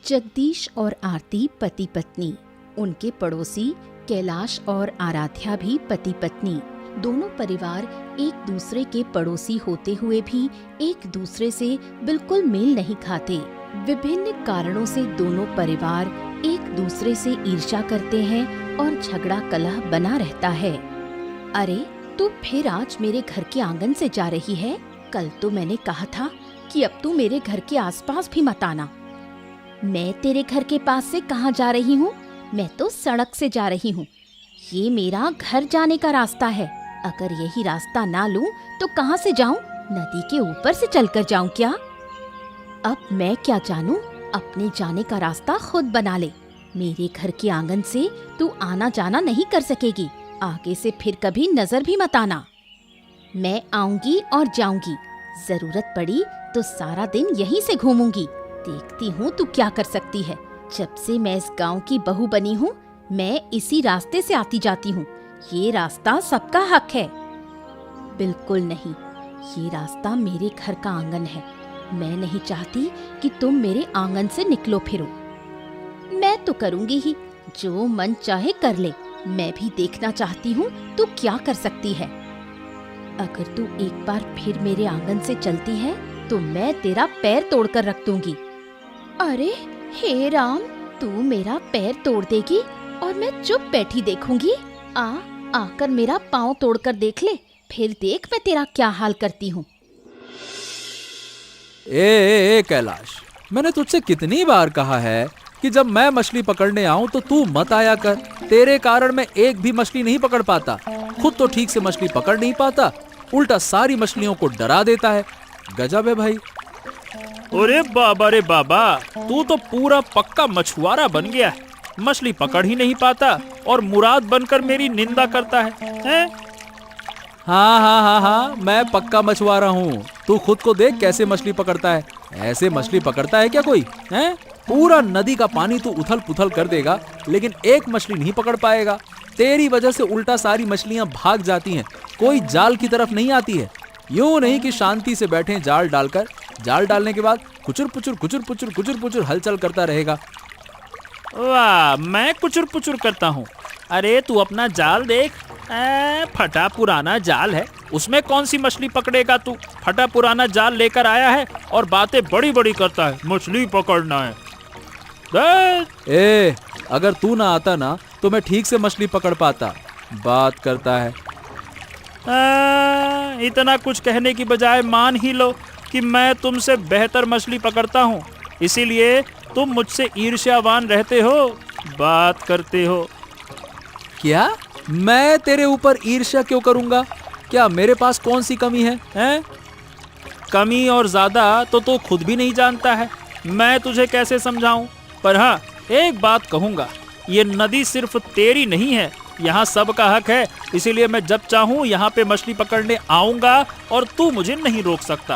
जगदीश और आरती पति पत्नी। उनके पड़ोसी कैलाश और आराध्या भी पति पत्नी। दोनों परिवार एक दूसरे के पड़ोसी होते हुए भी एक दूसरे से बिल्कुल मेल नहीं खाते। विभिन्न कारणों से दोनों परिवार एक दूसरे से ईर्ष्या करते हैं और झगड़ा कलह बना रहता है। अरे, तू फिर आज मेरे घर के आंगन से जा रही है? कल तो मैंने कहा था कि अब तू मेरे घर के आसपास भी मत आना। मैं तेरे घर के पास से कहाँ जा रही हूँ? मैं तो सड़क से जा रही हूँ। ये मेरा घर जाने का रास्ता है। अगर यही रास्ता ना लूं तो कहाँ से जाऊं? नदी के ऊपर से चलकर जाऊं क्या? अब मैं क्या जानूं? अपने जाने का रास्ता खुद बना ले। मेरे घर के आंगन से तू आना जाना नहीं कर सकेगी। आगे से फिर कभी नजर भी मत आना। मैं आऊंगी और जाऊंगी। जरूरत पड़ी तो सारा दिन यहीं से घूमूंगी। देखती हूँ तू क्या कर सकती है। जब से मैं इस गांव की बहू बनी हूँ, मैं इसी रास्ते से आती जाती हूँ। ये रास्ता सबका हक है। बिल्कुल नहीं, ये रास्ता मेरे घर का आंगन है। मैं नहीं चाहती कि तुम मेरे आंगन से निकलो फिरो। मैं तो करूंगी ही, जो मन चाहे कर ले। मैं भी देखना चाहती हूँ तू क्या कर सकती है। अगर तू एक बार फिर मेरे आंगन से चलती है तो मैं तेरा पैर तोड़कर रख दूंगी। अरे हे राम, तू मेरा पैर तोड़ देगी और मैं चुप बैठी देखूंगी? आकर मेरा पाँव तोड़कर देख ले, फिर देख मैं तेरा क्या हाल करती हूँ। ए कैलाश, मैंने तुझसे कितनी बार कहा है कि जब मैं मछली पकड़ने आऊं तो तू मत आया कर। तेरे कारण मैं एक भी मछली नहीं पकड़ पाता। खुद तो ठीक से मछली पकड़ नहीं पाता, उल्टा सारी मछलियों को डरा देता है। गजब है भाई। अरे बाबा रे बाबा, तू तो पूरा पक्का मछुआरा बन गया है। मछली पकड़ ही नहीं पाता और मुराद बनकर मेरी निंदा करता है? हाँ, मैं पक्का मछुआरा हूँ। तू खुद को देख कैसे मछली पकड़ता है। ऐसे मछली पकड़ता है क्या कोई? हैं? पूरा नदी का पानी तू उथल पुथल कर देगा, लेकिन एक मछली नहीं पकड़ पाएगा। तेरी वजह से उल्टा सारी मछलियाँ भाग जाती हैं, कोई जाल की तरफ नहीं आती है। यूं नहीं कि शांति से बैठे जाल डालकर, जाल डालने के बाद कुचुर पुचुर हलचल करता रहेगा। वाह, मैं कुचुर पुचुर करता हूँ? अरे तू अपना जाल देख, फटा पुराना जाल है। उसमें कौन सी मछली पकड़ेगा तू? फटा पुराना जाल लेकर आया है और बातें बड़ी बड़ी करता है, मछली पकड़ना है। अगर तू ना आता ना तो मैं ठीक से मछली पकड़ पाता। बात करता है। इतना कुछ कहने की बजाय मान ही लो कि मैं तुमसे बेहतर मछली पकड़ता हूँ, इसीलिए तुम मुझसे ईर्ष्यावान रहते हो, बात करते हो। क्या? मैं तेरे ऊपर ईर्ष्या क्यों करूंगा? क्या मेरे पास कौन सी कमी है? हैं? कमी और ज्यादा तो तू खुद भी नहीं जानता है, मैं तुझे कैसे समझाऊं? पर हाँ, एक बात कहूंगा, ये नदी सिर्फ तेरी नहीं है, यहाँ सबका हक है। इसीलिए मैं जब चाहूँ यहाँ पे मछली पकड़ने आऊंगा और तू मुझे नहीं रोक सकता।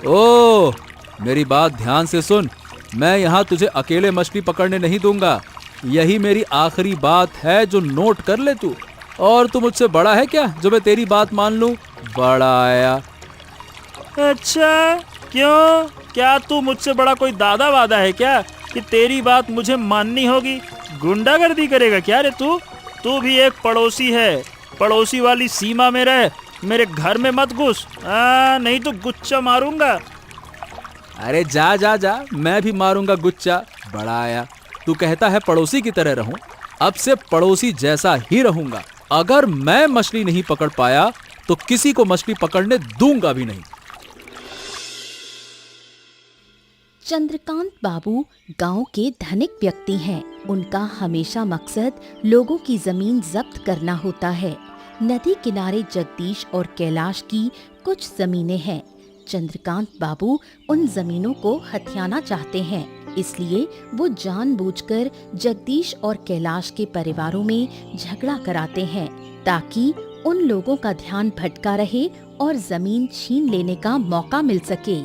ओह, मेरी बात ध्यान से सुन। मैं यहाँ तुझे अकेले मछली पकड़ने नहीं दूंगा। यही मेरी आखिरी बात है, जो नोट कर ले तू। और तू मुझसे बड़ा है क्या जो मैं तेरी बात मान लूं? बड़ा आया। अच्छा, क्यों? क्या तू मुझसे बड़ा कोई दादा वादा है क्या कि तेरी बात मुझे माननी होगी? गुंडागर्दी करेगा क्या रे तू? तू भी एक पड़ोसी है, पड़ोसी वाली सीमा में रह, मेरे घर में मत घुस, नहीं तो गुच्चा मारूंगा। अरे जा जा जा, मैं भी मारूंगा गुच्चा। बड़ा आया। तू कहता है पड़ोसी की तरह रहूं, अब से पड़ोसी जैसा ही रहूंगा। अगर मैं मछली नहीं पकड़ पाया तो किसी को मछली पकड़ने दूंगा भी नहीं। चंद्रकांत बाबू गांव के धनिक व्यक्ति हैं। उनका हमेशा मकसद लोगों की जमीन जब्त करना होता है। नदी किनारे जगदीश और कैलाश की कुछ जमीनें हैं। चंद्रकांत बाबू उन जमीनों को हथियाना चाहते हैं, इसलिए वो जानबूझकर जगदीश और कैलाश के परिवारों में झगड़ा कराते हैं, ताकि उन लोगों का ध्यान भटका रहे और जमीन छीन लेने का मौका मिल सके।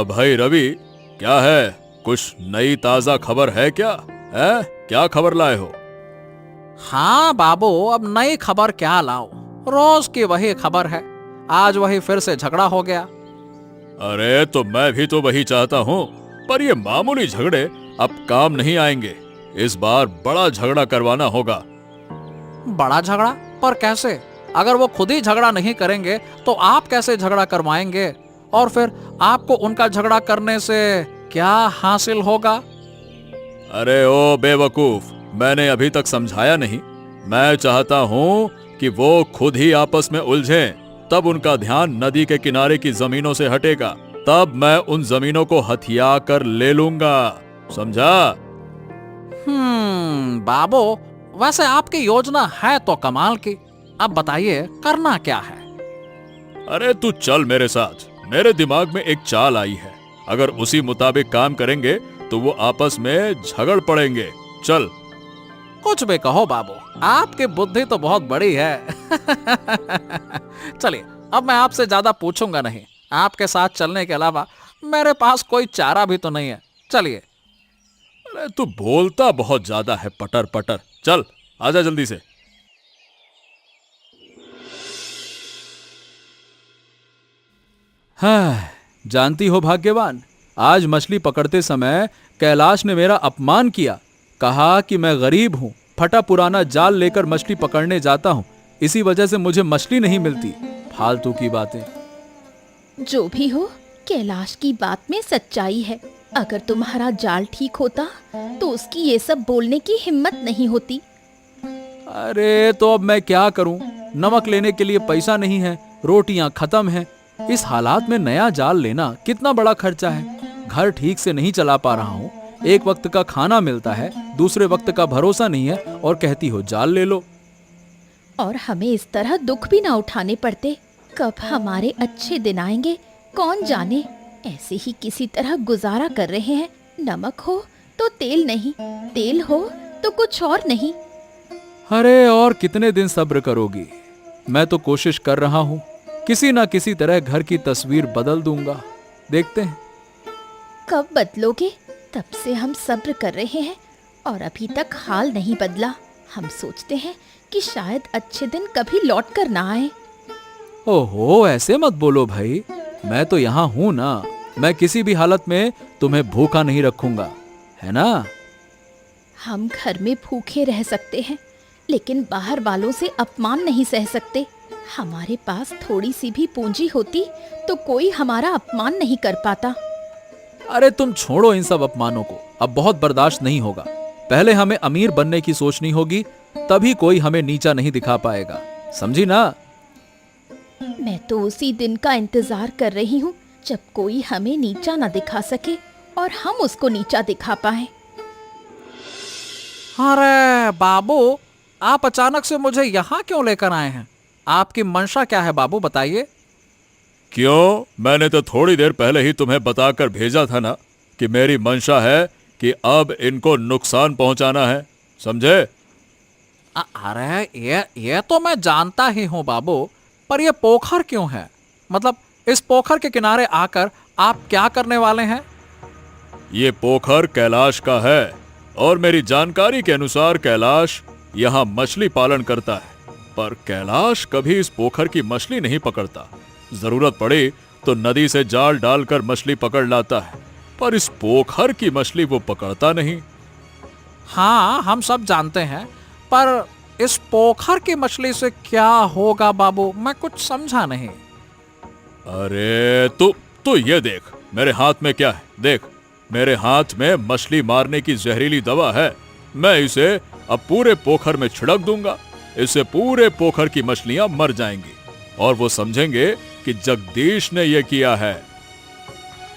भाई रवि, क्या है? कुछ नई ताजा खबर है क्या? है? क्या खबर लाए हो? हाँ बाबू, अब नई खबर क्या लाऊं? रोज की वही खबर है। आज वही फिर से झगड़ा हो गया। अरे तो मैं भी तो वही चाहता हूँ, पर ये मामूली झगड़े अब काम नहीं आएंगे। इस बार बड़ा झगड़ा करवाना होगा। बड़ा झगड़ा? पर कैसे? अगर वो खुद ही झगड़ा नहीं करेंगे तो आप कैसे झगड़ा करवाएंगे? और फिर आपको उनका झगड़ा करने से क्या हासिल होगा? अरे ओ बेवकूफ, मैंने अभी तक समझाया नहीं। मैं चाहता हूँ कि वो खुद ही आपस में उलझें, तब उनका ध्यान नदी के किनारे की जमीनों से हटेगा। तब मैं उन जमीनों को हथिया कर ले लूंगा, समझा? बाबू, वैसे आपकी योजना है तो कमाल की। अब बताइए करना क्या है? अरे तू चल मेरे साथ, मेरे दिमाग में एक चाल आई है। अगर उसी मुताबिक काम करेंगे तो वो आपस में झगड़ पड़ेंगे। चल। कुछ भी कहो बाबू, आपकी बुद्धि तो बहुत बड़ी है। चलिए, अब मैं आपसे ज्यादा पूछूंगा नहीं। आपके साथ चलने के अलावा मेरे पास कोई चारा भी तो नहीं है। चलिए। अरे तू बोलता बहुत ज्यादा है, पटर पटर। चल आजा जल्दी से। हाँ, जानती हो भाग्यवान, आज मछली पकड़ते समय कैलाश ने मेरा अपमान किया। कहा कि मैं गरीब हूँ, फटा पुराना जाल लेकर मछली पकड़ने जाता हूँ, इसी वजह से मुझे मछली नहीं मिलती। फालतू की बातें। जो भी हो, कैलाश की बात में सच्चाई है। अगर तुम्हारा जाल ठीक होता तो उसकी ये सब बोलने की हिम्मत नहीं होती। अरे तो अब मैं क्या करूं? नमक लेने के लिए पैसा नहीं है, रोटियां खत्म हैं। इस हालात में नया जाल लेना कितना बड़ा खर्चा है। घर ठीक से नहीं चला पा रहा हूँ। एक वक्त का खाना मिलता है, दूसरे वक्त का भरोसा नहीं है, और कहती हो जाल ले लो। और हमें इस तरह दुख भी ना उठाने पड़ते। कब हमारे अच्छे दिन आएंगे कौन जाने। ऐसे ही किसी तरह गुजारा कर रहे हैं। नमक हो तो तेल नहीं, तेल हो तो कुछ और नहीं। अरे और कितने दिन सब्र करोगी? मैं तो कोशिश कर रहा हूँ, किसी ना किसी तरह घर की तस्वीर बदल दूंगा। देखते हैं कब बदलोगे। तब से हम सब्र कर रहे हैं और अभी तक हाल नहीं बदला। हम सोचते हैं कि शायद अच्छे दिन कभी लौट कर ना आए। ओहो, ऐसे मत बोलो भाई, मैं तो यहाँ हूँ ना। मैं किसी भी हालत में तुम्हें भूखा नहीं रखूंगा, है ना? हम घर में भूखे रह सकते हैं, लेकिन बाहर वालों से अपमान नहीं सह सकते। हमारे पास थोड़ी सी भी पूंजी होती तो कोई हमारा अपमान नहीं कर पाता। अरे तुम छोड़ो इन सब अपमानों को, अब बहुत बर्दाश्त नहीं होगा। पहले हमें अमीर बनने की सोचनी होगी, तभी कोई हमें नीचा नहीं दिखा पाएगा, समझी ना? मैं तो उसी दिन का इंतजार कर रही हूँ जब कोई हमें नीचा ना दिखा सके और हम उसको नीचा दिखा पाए। अरे बाबू, आप अचानक से मुझे यहाँ क्यों लेकर आए हैं? आपकी मंशा क्या है बाबू, बताइए। क्यों? मैंने तो थोड़ी देर पहले ही तुम्हें बताकर भेजा था ना कि मेरी मंशा है कि अब इनको नुकसान पहुंचाना है, समझे? अरे ये तो मैं जानता ही हूँ बाबू, पर ये पोखर क्यों है? मतलब इस पोखर के किनारे आकर आप क्या करने वाले हैं? ये पोखर कैलाश का है और मेरी जानकारी के अनुसार कैलाश यहाँ मछली पालन करता है। पर कैलाश कभी इस पोखर की मछली नहीं पकड़ता। जरूरत पड़ी तो नदी से जाल डालकर मछली पकड़ लाता है, पर इस पोखर की मछली वो पकड़ता नहीं। हाँ, हम सब जानते हैं, पर इस पोखर की मछली से क्या होगा बाबू? मैं कुछ समझा नहीं। अरे तू ये देख, मेरे हाथ में क्या है देख। मेरे हाथ में मछली मारने की जहरीली दवा है। मैं इसे अब पूरे पोखर में छिड़क दूंगा। इससे पूरे पोखर की मछलियां मर जाएंगी और वो समझेंगे कि जगदीश ने यह किया है।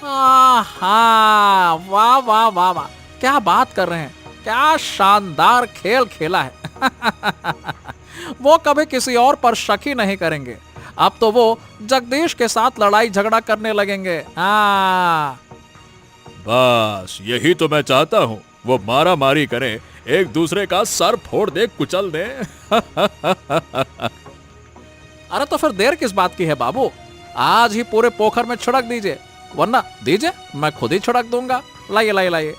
हाँ, वाह वाह वाह वाह, क्या बात कर रहे हैं, क्या शानदार खेल खेला है। वो कभी किसी और पर शक ही नहीं करेंगे। अब तो वो जगदीश के साथ लड़ाई झगड़ा करने लगेंगे। हाँ, बस यही तो मैं चाहता हूँ, वो मारा मारी करें, एक दूसरे का सर फोड़ दे, कुचल दे। अरे तो फिर देर किस बात की है बाबू? आज ही पूरे पोखर में छिड़क दीजिए, वरना दीजिए मैं खुद ही छिड़क दूंगा। लाइए लाइए लाइए।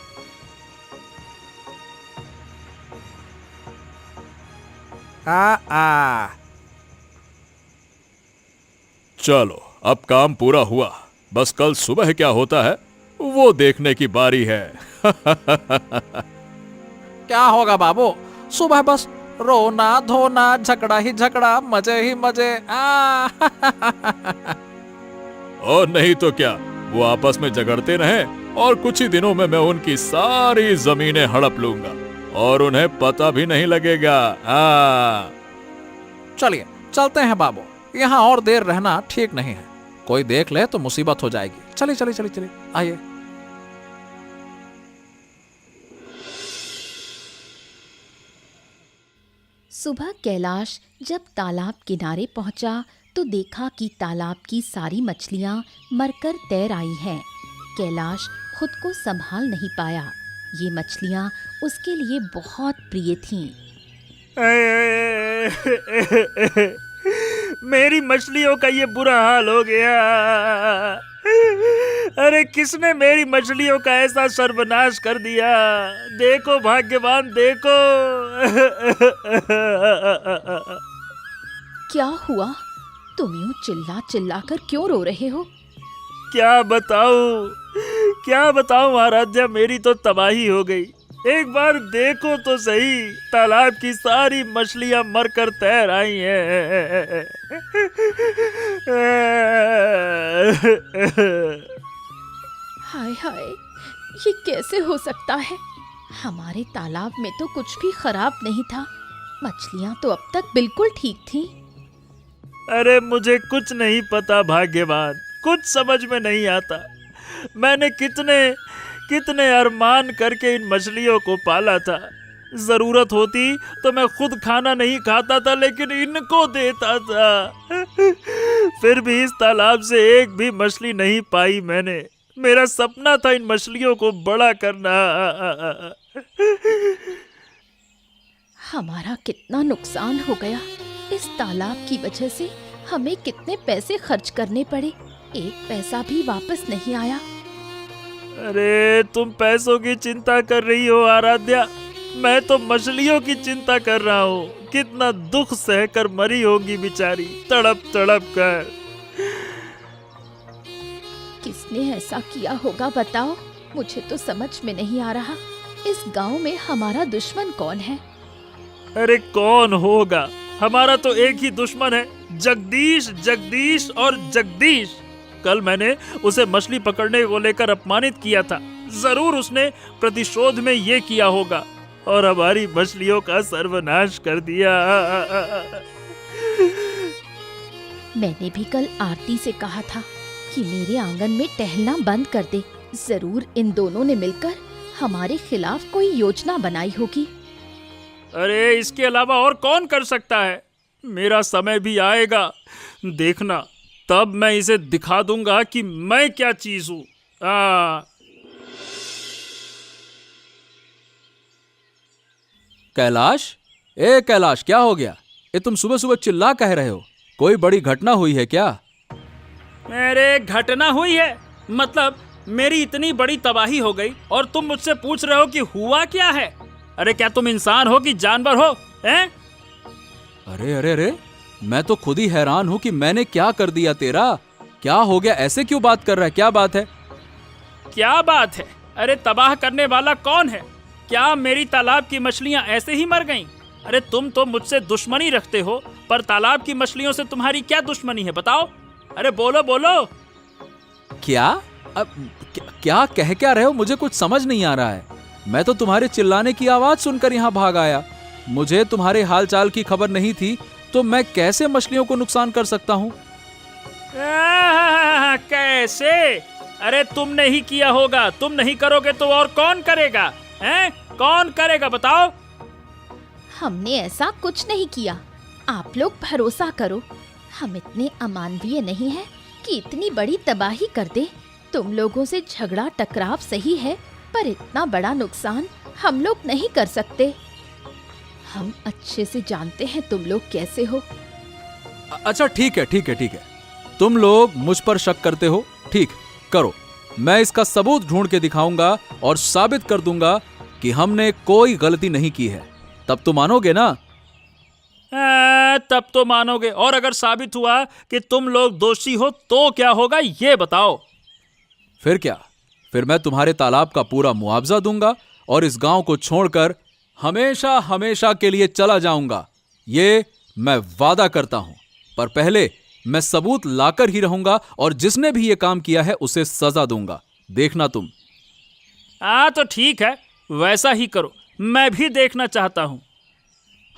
चलो अब काम पूरा हुआ। बस कल सुबह क्या होता है वो देखने की बारी है। क्या होगा बाबू, सुबह बस रोना धोना, झगड़ा ही झगड़ा, मजे ही मजे। और नहीं तो क्या, वो आपस में झगड़ते रहें और कुछ ही दिनों में मैं उनकी सारी जमीनें हड़प लूंगा और उन्हें पता भी नहीं लगेगा। चलिए चलते हैं बाबू, यहाँ और देर रहना ठीक नहीं है, कोई देख ले तो मुसीबत हो जाएगी। चलिए चलिए चलिए चलिए, आइए। सुबह कैलाश जब तालाब किनारे पहुंचा तो देखा कि तालाब की सारी मछलियां मरकर तैर आई हैं। कैलाश खुद को संभाल नहीं पाया। ये मछलियां उसके लिए बहुत प्रिय थीं। मेरी मछलियों का ये बुरा हाल हो गया। अरे किसने मेरी मछलियों का ऐसा सर्वनाश कर दिया? देखो भाग्यवान, देखो। क्या हुआ? तुम यूं चिल्ला चिल्ला कर क्यों रो रहे हो? क्या बताऊं आराध्या, मेरी तो तबाही हो गई। एक बार देखो तो सही, तालाब की सारी मछलियां मरकर तैर आई हैं। हाय हाय, ये कैसे हो सकता है? हमारे तालाब में तो कुछ भी खराब नहीं था। मछलियां तो अब तक बिल्कुल ठीक थीं। अरे मुझे कुछ नहीं पता भाग्यवान, कुछ समझ में नहीं आता। मैंने कितने अरमान करके इन मछलियों को पाला था। जरूरत होती तो मैं खुद खाना नहीं खाता था, लेकिन इनको देता था। फिर भी इस तालाब से एक भी मछली नहीं पाई मैंने। मेरा सपना था इन मछलियों को बड़ा करना। हमारा कितना नुकसान हो गया। इस तालाब की वजह से हमें कितने पैसे खर्च करने पड़े, एक पैसा भी वापस नहीं आया। अरे तुम पैसों की चिंता कर रही हो आराध्या, मैं तो मछलियों की चिंता कर रहा हूँ। कितना दुख सहकर मरी होगी बेचारी, तड़प तड़प कर। किसने ऐसा किया होगा बताओ? मुझे तो समझ में नहीं आ रहा। इस गांव में हमारा दुश्मन कौन है? अरे कौन होगा, हमारा तो एक ही दुश्मन है, जगदीश, जगदीश और जगदीश। कल मैंने उसे मछली पकड़ने को लेकर अपमानित किया था। जरूर उसने प्रतिशोध में ये किया होगा और हमारी मछलियों का सर्वनाश कर दिया। मैंने भी कल आरती से कहा था कि मेरे आंगन में टहलना बंद कर दे। जरूर इन दोनों ने मिलकर हमारे खिलाफ कोई योजना बनाई होगी। अरे इसके अलावा और कौन कर सकता है? मेरा समय भी आएगा, देखना, तब मैं इसे दिखा दूंगा कि मैं क्या चीज हूं। कैलाश, कैलाश, क्या हो गया? ये तुम सुबह सुबह चिल्ला कह रहे हो? कोई बड़ी घटना हुई है क्या? मेरे घटना हुई है मतलब मेरी इतनी बड़ी तबाही हो गई और तुम मुझसे पूछ रहे हो कि हुआ क्या है? अरे क्या तुम इंसान हो कि जानवर हो, हैं? अरे अरे अरे, मैं तो खुद ही हैरान हूँ कि मैंने क्या कर दिया तेरा। क्या हो गया? ऐसे क्यों बात कर रहा है? क्या बात है? क्या बात है? अरे तबाह करने वाला कौन है? क्या मेरी तालाब की मछलियां ऐसे ही मर गईं? अरे तुम तो मुझसे दुश्मनी रखते हो, पर तालाब की मछलियों से तुम्हारी क्या दुश्मनी है बताओ? अरे बोलो बोलो। क्या? अब क्या कह क्या रहे हो? मुझे कुछ समझ नहीं आ रहा है। मैं तो तुम्हारे चिल्लाने की आवाज सुनकर यहाँ भाग आया। मुझे तुम्हारे हाल चाल की खबर नहीं थी, तो मैं कैसे मछलियों को नुकसान कर सकता हूँ? कैसे? अरे तुमने ही किया होगा, तुम नहीं करोगे तो और कौन करेगा? हैं? कौन करेगा बताओ? हमने ऐसा कुछ नहीं किया। आप लोग भरोसा करो, हम इतने अमानवीय नहीं हैं कि इतनी बड़ी तबाही कर दे। तुम लोगों से झगड़ा टकराव सही है, पर इतना बड़ा नुकसान हम लोग नहीं कर सकते। हम अच्छे से जानते हैं तुम लोग कैसे हो। अच्छा ठीक है, ठीक है, ठीक है। तुम लोग मुझ पर शक करते हो, ठीक, करो। मैं इसका सबूत ढूंढ के दिखाऊंगा और साबित कर दूंगा कि हमने कोई गलती नहीं की है। तब तो मानोगे ना? तब तो मानोगे। और अगर साबित हुआ कि तुम लोग दोषी हो तो क्या होगा ये बताओ? फिर क्या, फिर मैं तुम्हारे तालाब का पूरा मुआवजा दूंगा और इस गांव को छोड़कर हमेशा हमेशा के लिए चला जाऊंगा। ये मैं वादा करता हूं। पर पहले मैं सबूत लाकर ही रहूंगा और जिसने भी ये काम किया है उसे सजा दूंगा। देखना तुम। तो ठीक है, वैसा ही करो, मैं भी देखना चाहता हूं।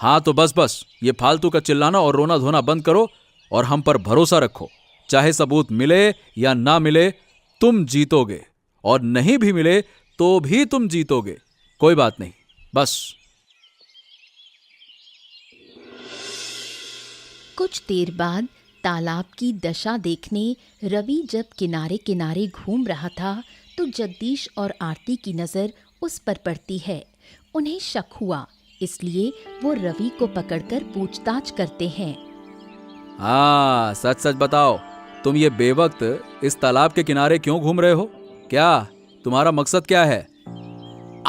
हाँ तो बस बस, ये फालतू का चिल्लाना और रोना धोना बंद करो और हम पर भरोसा रखो। चाहे सबूत मिले या ना मिले, तुम जीतोगे, और नहीं भी मिले तो भी तुम जीतोगे। कोई बात नहीं, बस। कुछ देर बाद तालाब की दशा देखने रवि जब किनारे किनारे घूम रहा था तो जगदीश और आरती की नज़र उस पर पड़ती है। उन्हें शक हुआ, इसलिए वो रवि को पकड़कर पूछताछ करते हैं। हाँ, सच सच बताओ, तुम ये बेवक्त इस तालाब के किनारे क्यों घूम रहे हो? क्या तुम्हारा मकसद क्या है?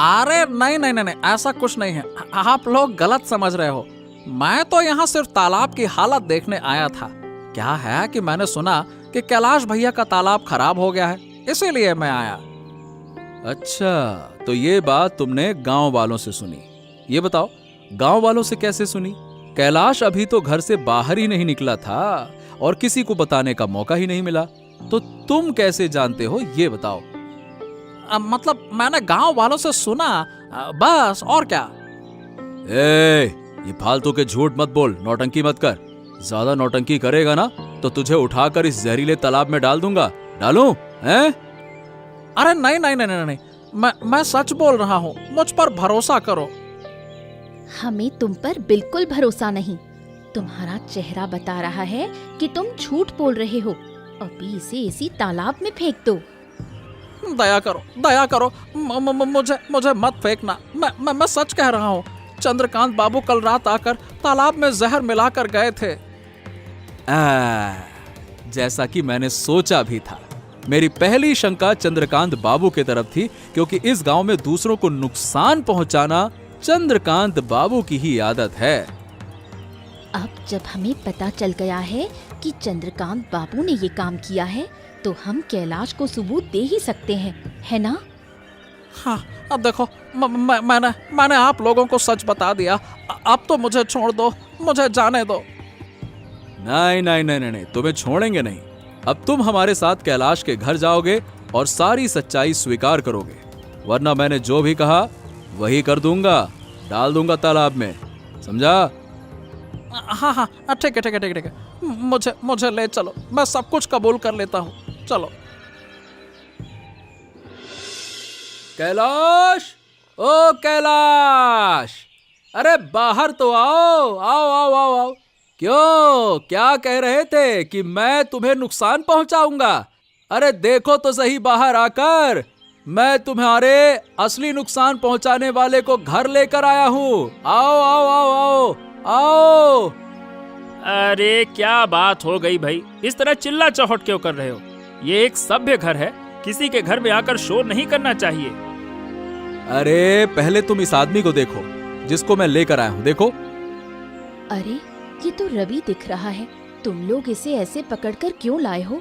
अरे नहीं नहीं नहीं, ऐसा कुछ नहीं है, आप लोग गलत समझ रहे हो। मैं तो यहाँ सिर्फ तालाब की हालत देखने आया था। क्या है कि मैंने सुना कि कैलाश भैया का तालाब खराब हो गया है, इसीलिए मैं आया। अच्छा, तो ये बात तुमने गांव वालों से सुनी। ये बताओ, गांव वालों से कैसे सुनी? कैलाश अभी तो घर से बाहर ही नहीं निकला था और किसी को बताने का मौका ही नहीं मिला, तो तुम कैसे जानते हो ये बताओ। मतलब मैंने गांव वालों से सुना, बस, और क्या। ये फालतू के झूठ मत बोल, नौटंकी मत कर। ज्यादा नौटंकी करेगा ना तो तुझे उठाकर इस जहरीले तालाब में डाल दूंगा। डालूं? हैं? अरे नहीं नहीं नहीं नहीं, मैं सच बोल रहा हूँ, मुझ पर भरोसा करो। हमें तुम पर बिल्कुल भरोसा नहीं। तुम्हारा चेहरा बता रहा है कि तुम झूठ बोल रहे हो। अभी इसे इसी तालाब में फेंक दो। दया करो, दया करो, मुझे मत फेंकना। मैं सच कह रहा हूँ। चंद्रकांत बाबू कल रात आकर तालाब में जहर मिलाकर गए थे। जैसा कि मैंने सोचा भी था। मेरी पहली शंका चंद्रकांत बाबू की तरफ थी, क्योंकि इस गांव में दूसरों को नुकसान पहुंचाना चंद्रकांत बाबू की ही आदत है। अब जब हमें पता चल गया है कि चंद्रकांत बाबू ने ये काम किया है, तो हम कैलाश को सबूत दे ही सकते हैं, है ना? हाँ, अब देखो, मैंने आप लोगों को सच बता दिया। अब तो मुझे छोड़ दो, मुझे जाने दो। नहीं नहीं नहीं नहीं, तुम्हें छोड़ेंगे नहीं। अब तुम हमारे साथ कैलाश के घर जाओगे और सारी सच्चाई स्वीकार करोगे, वरना मैंने जो भी कहा वही कर दूंगा, डाल दूंगा तालाब में। समझा? हाँ हाँ, ठीक है ठीक है ठीक है, मुझे ले चलो, मैं सब कुछ कबूल कर लेता हूँ। चलो। कैलाश, ओ कैलाश, अरे बाहर तो आओ आओ आओ आओ आओ। क्यों, क्या कह रहे थे कि मैं तुम्हें नुकसान पहुंचाऊंगा? अरे देखो तो सही बाहर आकर, मैं तुम्हारे असली नुकसान पहुंचाने वाले को घर लेकर आया हूँ। आओ आओ आओ आओ आओ। अरे क्या बात हो गई भाई, इस तरह चिल्ला चौहट क्यों कर रहे हो? ये एक सभ्य घर है, किसी के घर में आकर शोर नहीं करना चाहिए। अरे पहले तुम इस आदमी को देखो जिसको मैं लेकर आया हूँ। देखो। अरे ये तो रवि दिख रहा है। तुम लोग इसे ऐसे पकड़कर क्यों लाए हो?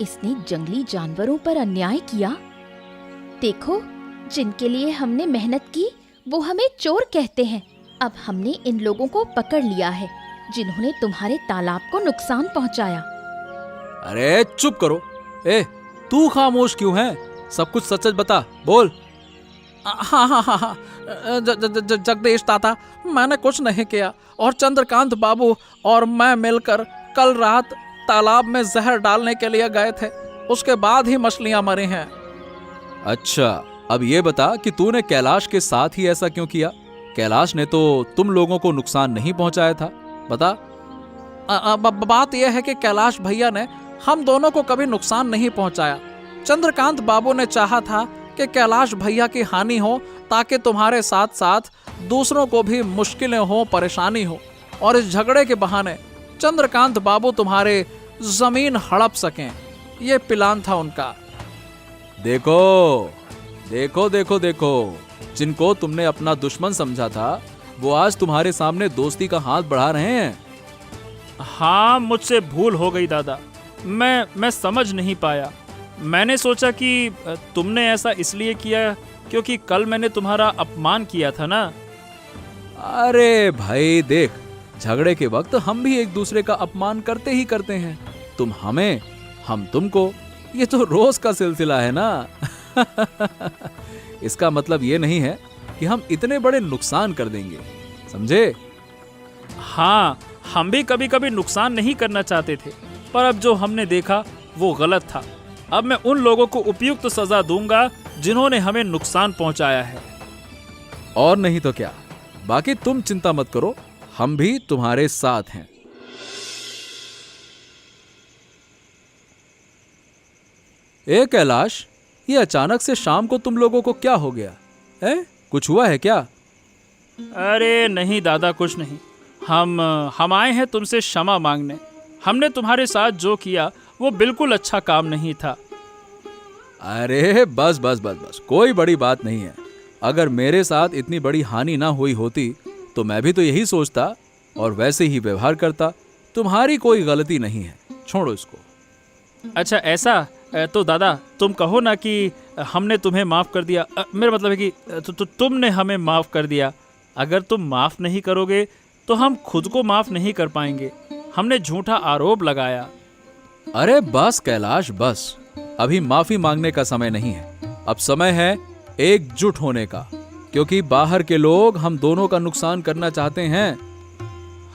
इसने जंगली जानवरों पर अन्याय किया। देखो, जिनके लिए हमने मेहनत की वो हमें चोर कहते हैं। अब हमने इन लोगों को पकड़ लिया है जिन्होंने तुम्हारे तालाब को नुकसान पहुंचाया। अरे चुप करो। तू खामोश क्यों है? सब कुछ सच सच बता, बोल। हाँ हाँ हाँ हाँ, जगदीश ताता, मैंने कुछ नहीं किया और चंद्रकांत बाबू और मैं मिलकर कल रात तालाब में जहर डालने के लिए गए थे। उसके बाद ही मछलियां मरी हैं। अच्छा, अब ये बता कि तूने कैलाश के साथ ही ऐसा क्यों किया? कैलाश ने तो तुम लोगों को नुकसान नहीं पहुंचाया था, बता। बात यह है कि कैलाश भैया ने हम दोनों को कभी नुकसान नहीं पहुंचाया। चंद्रकांत बाबू ने चाहा था कि कैलाश भैया की हानि हो ताकि तुम्हारे साथ साथ दूसरों को भी मुश्किलें हो, परेशानी हो, और इस झगड़े के बहाने चंद्रकांत बाबू तुम्हारे जमीन हड़प सकें। ये प्लान था उनका। देखो देखो देखो देखो, जिनको तुमने अपना दुश्मन समझा था वो आज तुम्हारे सामने दोस्ती का हाथ बढ़ा रहे हैं। हाँ, मुझसे भूल हो गई दादा, मैं समझ नहीं पाया। मैंने सोचा कि तुमने ऐसा इसलिए किया क्योंकि कल मैंने तुम्हारा अपमान किया था ना। अरे भाई देख, झगड़े के वक्त हम भी एक दूसरे का अपमान करते ही करते हैं। तुम हमें, हम तुमको, ये तो रोज का सिलसिला है ना। इसका मतलब ये नहीं है कि हम इतने बड़े नुकसान कर देंगे, समझे? हाँ, हम भी कभी कभी नुकसान नहीं करना चाहते थे, पर अब जो हमने देखा वो गलत था। अब मैं उन लोगों को उपयुक्त सजा दूंगा जिन्होंने हमें नुकसान पहुंचाया है। और नहीं तो क्या। बाकी तुम चिंता मत करो, हम भी तुम्हारे साथ हैं। ए कैलाश, ये अचानक से शाम को तुम लोगों को क्या हो गया है? कुछ हुआ है क्या? अरे नहीं दादा, कुछ नहीं। हम आए हैं तुमसे क्षमा मांगने। हमने तुम्हारे साथ जो किया वो बिल्कुल अच्छा काम नहीं था। अरे बस बस बस बस, कोई बड़ी बात नहीं है। अगर मेरे साथ इतनी बड़ी हानि ना हुई होती तो मैं भी तो यही सोचता और वैसे ही व्यवहार करता। तुम्हारी कोई गलती नहीं है, छोड़ो इसको। अच्छा ऐसा, तो दादा तुम कहो ना कि हमने तुम्हें माफ़ कर दिया। मेरा मतलब है कि तुमने हमें माफ़ कर दिया। अगर तुम माफ़ नहीं करोगे तो हम खुद को माफ़ नहीं कर पाएंगे। हमने झूठा आरोप लगाया। अरे बस कैलाश बस, अभी माफी मांगने का समय नहीं है। अब समय है एकजुट होने का, क्योंकि बाहर के लोग हम दोनों का नुकसान करना चाहते हैं।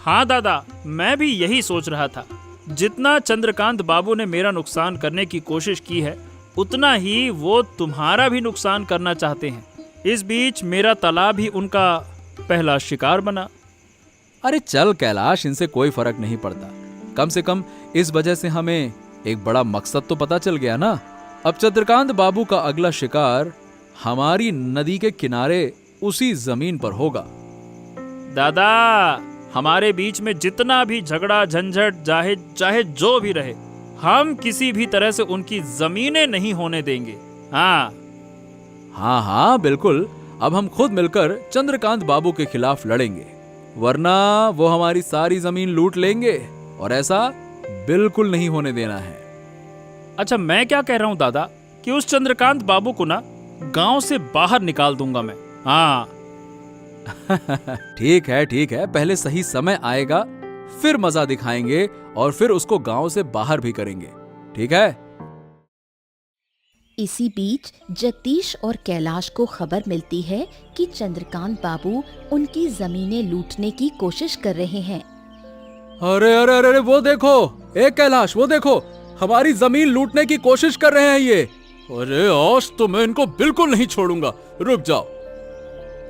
हाँ दादा, मैं भी यही सोच रहा था। जितना चंद्रकांत बाबू ने मेरा नुकसान करने की कोशिश की है, उतना ही वो तुम्हारा भी नुकसान करना चाहते हैं। इस बीच मेरा तालाब ही उनका पहला शिकार बना। अरे चल कैलाश, इनसे कोई फर्क नहीं पड़ता। कम से कम इस वजह से हमें एक बड़ा मकसद तो पता चल गया ना। अब चंद्रकांत बाबू का अगला शिकार हमारी नदी के किनारे उसी जमीन पर होगा। दादा, हमारे बीच में जितना भी झगड़ा झंझट चाहे जो भी रहे, हम किसी भी तरह से उनकी जमीनें नहीं होने देंगे। हाँ हाँ हाँ बिल्कुल। अब हम खुद मिलकर चंद्रकांत बाबू के खिलाफ लड़ेंगे, वरना वो हमारी सारी जमीन लूट लेंगे और ऐसा बिल्कुल नहीं होने देना है। अच्छा, मैं क्या कह रहा हूँ दादा कि उस चंद्रकांत बाबू को ना गांव से बाहर निकाल दूंगा मैं। हाँ ठीक है, पहले सही समय आएगा, फिर मजा दिखाएंगे और फिर उसको गांव से बाहर भी करेंगे, ठीक है? इसी बीच जगदीश और कैलाश को खबर मिलती है कि चंद्रकांत बाबू उनकी जमीनें लूटने की कोशिश कर रहे हैं। अरे अरे अरे वो देखो, एक कैलाश वो देखो, हमारी जमीन लूटने की कोशिश कर रहे हैं ये। अरे आज तो मैं इनको बिल्कुल नहीं छोड़ूंगा, रुक जाओ।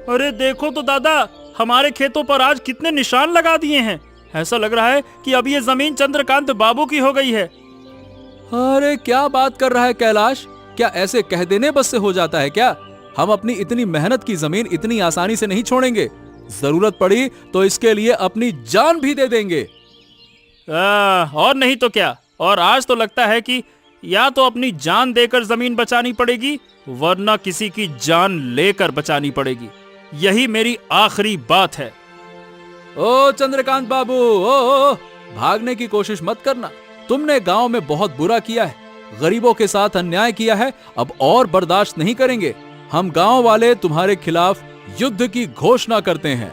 अरे देखो तो दादा, हमारे खेतों पर आज कितने निशान लगा दिए हैं। ऐसा लग रहा है कि अब ये जमीन चंद्रकांत बाबू की हो गई है। अरे क्या बात कर रहा है कैलाश, क्या ऐसे कह देने बस से हो जाता है क्या? हम अपनी इतनी मेहनत की जमीन इतनी आसानी से नहीं छोड़ेंगे। जरूरत पड़ी तो इसके लिए अपनी जान भी दे देंगे। और नहीं तो क्या। और आज तो लगता है कि या तो अपनी जान देकर जमीन बचानी पड़ेगी, वरना किसी की जान लेकर बचानी पड़ेगी। यही मेरी आखिरी बात है। ओ चंद्रकांत बाबू, ओ भागने की कोशिश मत करना। तुमने गांव में बहुत बुरा किया है, गरीबों के साथ अन्याय किया है, अब और बर्दाश्त नहीं करेंगे। हम गांव वाले तुम्हारे खिलाफ युद्ध की घोषणा करते हैं।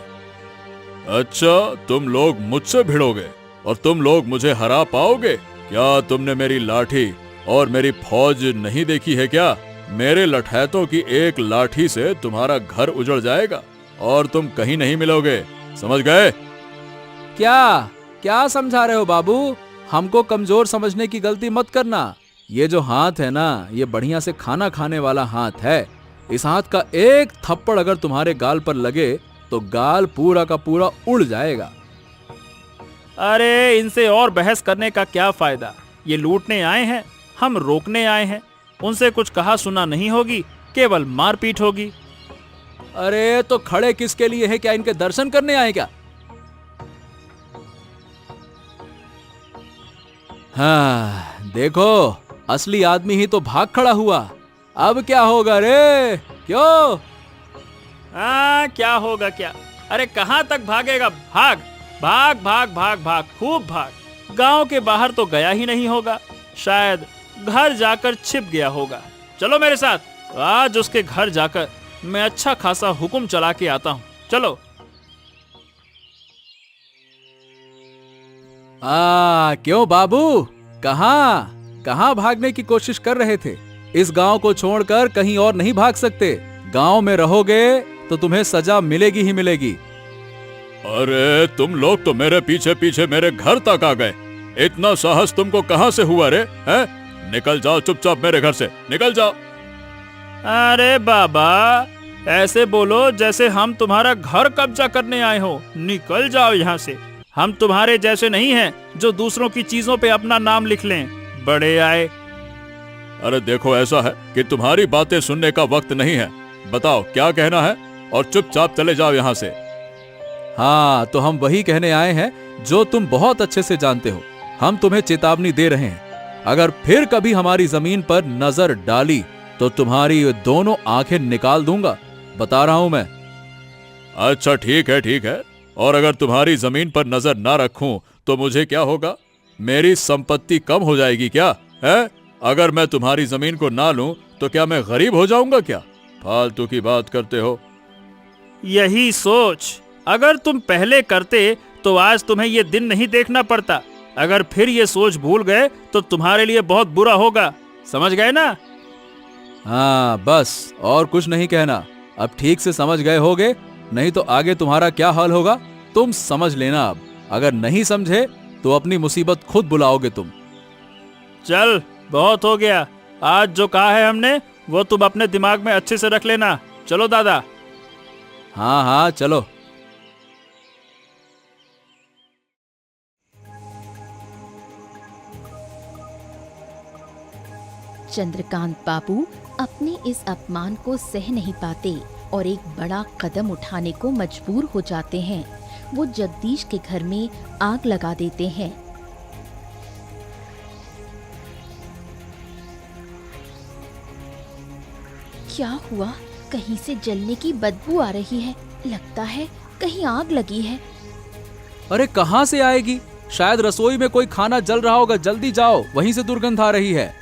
अच्छा, तुम लोग मुझसे भिड़ोगे और तुम लोग मुझे हरा पाओगे? क्या तुमने मेरी लाठी और मेरी फौज नहीं देखी है क्या? मेरे लठैतों की एक लाठी से तुम्हारा घर उजड़ जाएगा और तुम कहीं नहीं मिलोगे, समझ गए? क्या समझा रहे हो बाबू? हमको कमजोर समझने की गलती मत करना। ये जो हाथ है ना, ये बढ़िया से खाना खाने वाला हाथ है। इस हाथ का एक थप्पड़ अगर तुम्हारे गाल पर लगे तो गाल पूरा का पूरा उड़ जाएगा। अरे इनसे और बहस करने का क्या फायदा? ये लूटने आए हैं, हम रोकने आए हैं। उनसे कुछ कहा सुना नहीं होगी, केवल मारपीट होगी। अरे तो खड़े किसके लिए है? क्या इनके दर्शन करने आए क्या? हाँ देखो, असली आदमी ही तो भाग खड़ा हुआ। अब क्या होगा रे? क्यों? क्या होगा क्या? अरे कहां तक भागेगा? भाग भाग भाग भाग भाग, खूब भाग। गांव के बाहर तो गया ही नहीं होगा। शायद घर जाकर छिप गया होगा। चलो मेरे साथ, आज उसके घर जाकर मैं अच्छा खासा हुक्म चला के आता हूँ। चलो। क्यों बाबू, कहाँ कहाँ भागने की कोशिश कर रहे थे? इस गांव को छोड़कर कहीं और नहीं भाग सकते। गांव में रहोगे तो तुम्हें सजा मिलेगी ही मिलेगी। अरे तुम लोग तो मेरे पीछे पीछे मेरे घर तक आ गए। इतना साहस तुमको कहाँ से हुआ रे? हैं? निकल जाओ चुपचाप मेरे घर से, निकल जाओ। अरे बाबा, ऐसे बोलो जैसे हम तुम्हारा घर कब्जा करने आए हो। निकल जाओ यहाँ से। हम तुम्हारे जैसे नहीं हैं जो दूसरों की चीजों पे अपना नाम लिख लें। बड़े आए। अरे देखो, ऐसा है कि तुम्हारी बातें सुनने का वक्त नहीं है। बताओ क्या कहना है और चुपचाप चले जाओ यहाँ से। हाँ, तो हम वही कहने आए हैं जो तुम बहुत अच्छे से जानते हो। हम तुम्हें चेतावनी दे रहे हैं, अगर फिर कभी हमारी जमीन पर नजर डाली तो तुम्हारी दोनों आंखें निकाल दूंगा। बता रहा हूं मैं। अच्छा ठीक है। और अगर तुम्हारी जमीन पर नजर ना रखूं तो मुझे क्या होगा? मेरी संपत्ति कम हो जाएगी क्या? है? अगर मैं तुम्हारी जमीन को ना लूं तो क्या मैं गरीब हो जाऊंगा क्या? फालतू की बात करते हो। यही सोच अगर तुम पहले करते तो आज तुम्हें ये दिन नहीं देखना पड़ता। अगर फिर ये सोच भूल गए तो तुम्हारे लिए बहुत बुरा होगा। समझ गए ना? हाँ बस, और कुछ नहीं कहना। अब ठीक से समझ गए होगे, नहीं तो आगे तुम्हारा क्या हाल होगा तुम समझ लेना। अब अगर नहीं समझे तो अपनी मुसीबत खुद बुलाओगे तुम। चल, बहुत हो गया। आज जो कहा है हमने वो तुम अपने दिमाग में अच्छे से रख लेना। चलो दादा। हाँ चलो। चंद्रकांत बाबू अपने इस अपमान को सह नहीं पाते और एक बड़ा कदम उठाने को मजबूर हो जाते हैं। वो जगदीश के घर में आग लगा देते हैं। क्या हुआ? कहीं से जलने की बदबू आ रही है। लगता है कहीं आग लगी है। अरे कहाँ से आएगी? शायद रसोई में कोई खाना जल रहा होगा। जल्दी जाओ, वहीं से दुर्गंध आ रही है।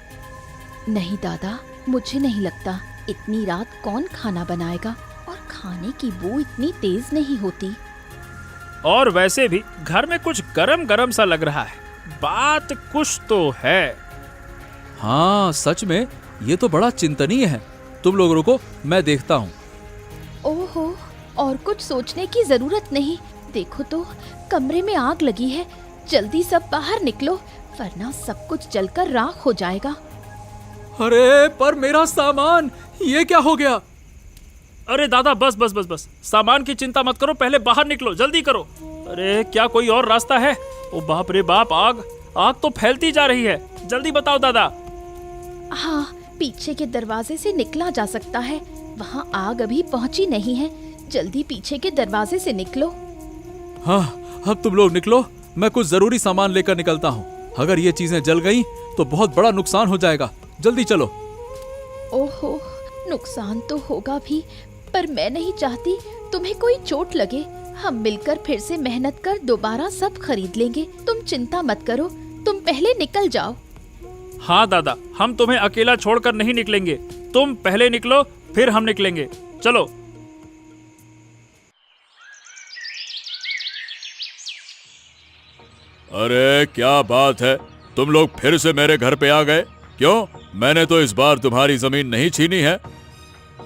नहीं दादा, मुझे नहीं लगता। इतनी रात कौन खाना बनाएगा, और खाने की बू इतनी तेज नहीं होती। और वैसे भी घर में कुछ गरम गरम सा लग रहा है। बात कुछ तो है। हाँ सच में, ये तो बड़ा चिंतनीय है। तुम लोग रुको, मैं देखता हूँ। ओहो, और कुछ सोचने की जरूरत नहीं। देखो तो, कमरे में आग लगी है। जल्दी सब बाहर निकलो, वरना सब कुछ जलकर राख हो जाएगा। अरे पर मेरा सामान, ये क्या हो गया? अरे दादा, बस। सामान की चिंता मत करो, पहले बाहर निकलो, जल्दी करो। अरे क्या कोई और रास्ता है? ओ बाप रे बाप, आग तो फैलती जा रही है। जल्दी बताओ दादा। हाँ, पीछे के दरवाजे से निकला जा सकता है। वहाँ आग अभी पहुँची नहीं है। जल्दी पीछे के दरवाजे से निकलो। हाँ, अब तुम लोग निकलो, मैं कुछ जरूरी सामान लेकर निकलता हूँ। अगर ये चीजें जल गईं तो बहुत बड़ा नुकसान हो जाएगा। जल्दी चलो। ओहो, नुकसान तो होगा भी, पर मैं नहीं चाहती तुम्हें कोई चोट लगे। हम मिलकर फिर से मेहनत कर दोबारा सब खरीद लेंगे। तुम चिंता मत करो, तुम पहले निकल जाओ। हाँ दादा, हम तुम्हें अकेला छोड़कर नहीं निकलेंगे। तुम पहले निकलो, फिर हम निकलेंगे। चलो। अरे क्या बात है, तुम लोग फिर से मेरे घर पे आ गए? क्यों? मैंने तो इस बार तुम्हारी जमीन नहीं छीनी है।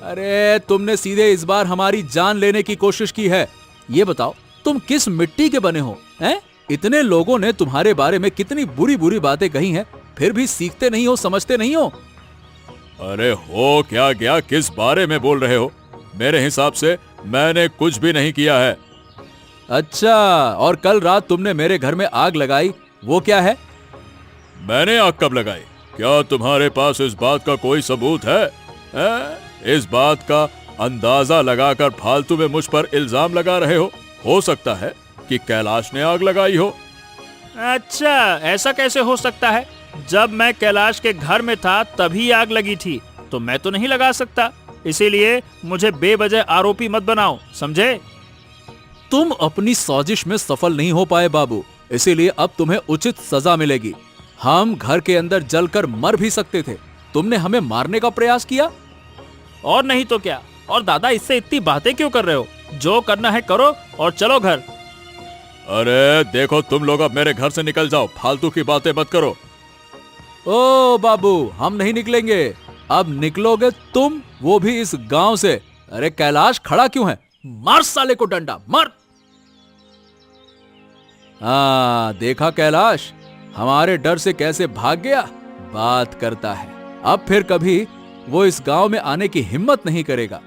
अरे तुमने सीधे इस बार हमारी जान लेने की कोशिश की है। ये बताओ, तुम किस मिट्टी के बने हो? हैं? इतने लोगों ने तुम्हारे बारे में कितनी बुरी बुरी बातें कही हैं, फिर भी सीखते नहीं हो, समझते नहीं हो। अरे हो क्या गया, किस बारे में बोल रहे हो? मेरे हिसाब से मैंने कुछ भी नहीं किया है। अच्छा, और कल रात तुमने मेरे घर में आग लगाई, वो क्या है? मैंने आग कब लगाई? क्या तुम्हारे पास इस बात का कोई सबूत है? इस बात का अंदाजा लगाकर फालतू में मुझ पर इल्जाम लगा रहे हो सकता है कि कैलाश ने आग लगाई हो। अच्छा, ऐसा कैसे हो सकता है? जब मैं कैलाश के घर में था तभी आग लगी थी, तो मैं तो नहीं लगा सकता। इसीलिए मुझे बेवजह आरोपी मत बनाओ, समझे? तुम अपनी साजिश में सफल नहीं हो पाए बाबू, इसीलिए अब तुम्हें उचित सजा मिलेगी। हम घर के अंदर जलकर मर भी सकते थे, तुमने हमें मारने का प्रयास किया। और नहीं तो क्या। और दादा, इससे इतनी बातें क्यों कर रहे हो? जो करना है करो और चलो घर। अरे देखो, तुम लोग अब मेरे घर से निकल जाओ, फालतू की बातें मत करो। ओ बाबू, हम नहीं निकलेंगे। अब निकलोगे तुम, वो भी इस गांव से। अरे कैलाश, खड़ा क्यों है? मार साले को डंडा, मार। हाँ, देखा कैलाश, हमारे डर से कैसे भाग गया। बात करता है, अब फिर कभी वो इस गांव में आने की हिम्मत नहीं करेगा।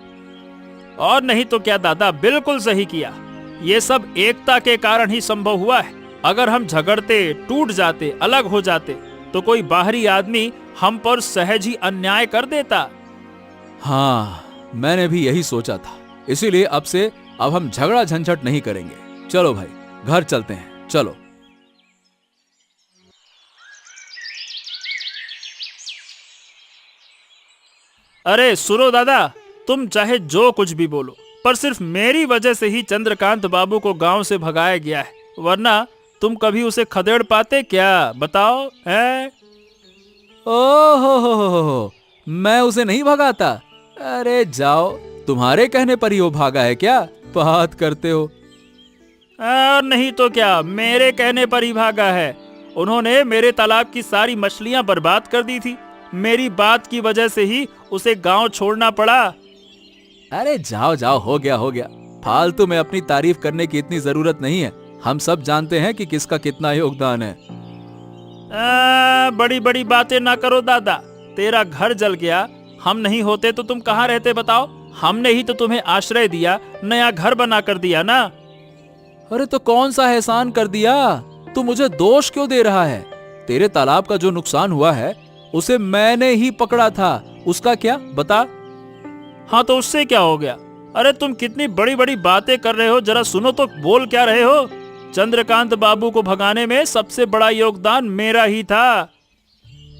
और नहीं तो क्या दादा, बिल्कुल सही किया। ये सब एकता के कारण ही संभव हुआ है। अगर हम झगड़ते, टूट जाते, अलग हो जाते, तो कोई बाहरी आदमी हम पर सहज ही अन्याय कर देता। हाँ, मैंने भी यही सोचा था। इसीलिए अब हम झगड़ा झंझट नहीं करेंगे। चलो भाई, घर चलते हैं, चलो। अरे सुनो दादा, तुम चाहे जो कुछ भी बोलो, पर सिर्फ मेरी वजह से ही चंद्रकांत बाबू को गांव से भगाया गया है, वरना तुम कभी उसे खदेड़ पाते क्या? बताओ है? ओहो, मैं उसे नहीं भगाता। अरे जाओ, तुम्हारे कहने पर ही वो भागा है क्या? बात करते हो। और नहीं तो क्या, मेरे कहने पर ही भागा है। उन्होंने मेरे तालाब की सारी मछलियां बर्बाद कर दी थी। मेरी बात की वजह से ही उसे गांव छोड़ना पड़ा। अरे जाओ जाओ, हो गया। फालतू में अपनी तारीफ करने की इतनी जरूरत नहीं है। हम सब जानते हैं कि किसका कितना योगदान है। बड़ी बड़ी बातें ना करो दादा। तेरा घर जल गया, हम नहीं होते तो तुम कहाँ रहते बताओ? हमने ही तो तुम्हें आश्रय दिया, नया घर बना कर दिया ना। अरे तो कौन सा एहसान कर दिया? तू मुझे दोष क्यों दे रहा है? तेरे तालाब का जो नुकसान हुआ है उसे मैंने ही पकड़ा था, उसका क्या बता? हाँ तो उससे क्या हो गया? अरे तुम कितनी बड़ी बड़ी बातें कर रहे हो, जरा सुनो तो, बोल क्या रहे हो? चंद्रकांत बाबू को भगाने में सबसे बड़ा योगदान मेरा ही था।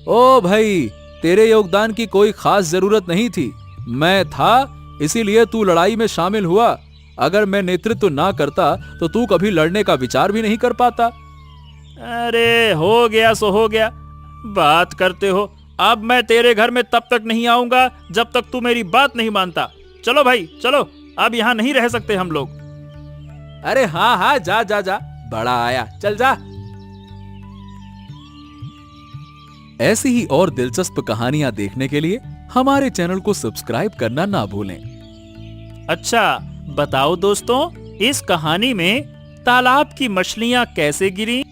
ओ भाई, तेरे योगदान की कोई खास जरूरत नहीं थी। मैं था, इसीलिए तू लड़ाई में शामिल हुआ। अगर मैं नेतृत्व ना करता तो तू कभी लड़ने का विचार भी नहीं कर पाता। अरे हो गया सो हो गया, बात करते हो। अब मैं तेरे घर में तब तक नहीं आऊंगा जब तक तू मेरी बात नहीं मानता। चलो भाई चलो, अब यहाँ नहीं रह सकते हम लोग। अरे हाँ, जा, बड़ा आया, चल जा। ऐसी ही और दिलचस्प कहानियां देखने के लिए हमारे चैनल को सब्सक्राइब करना ना भूलें। अच्छा बताओ दोस्तों, इस कहानी में तालाब की मछलियां कैसे गिरी?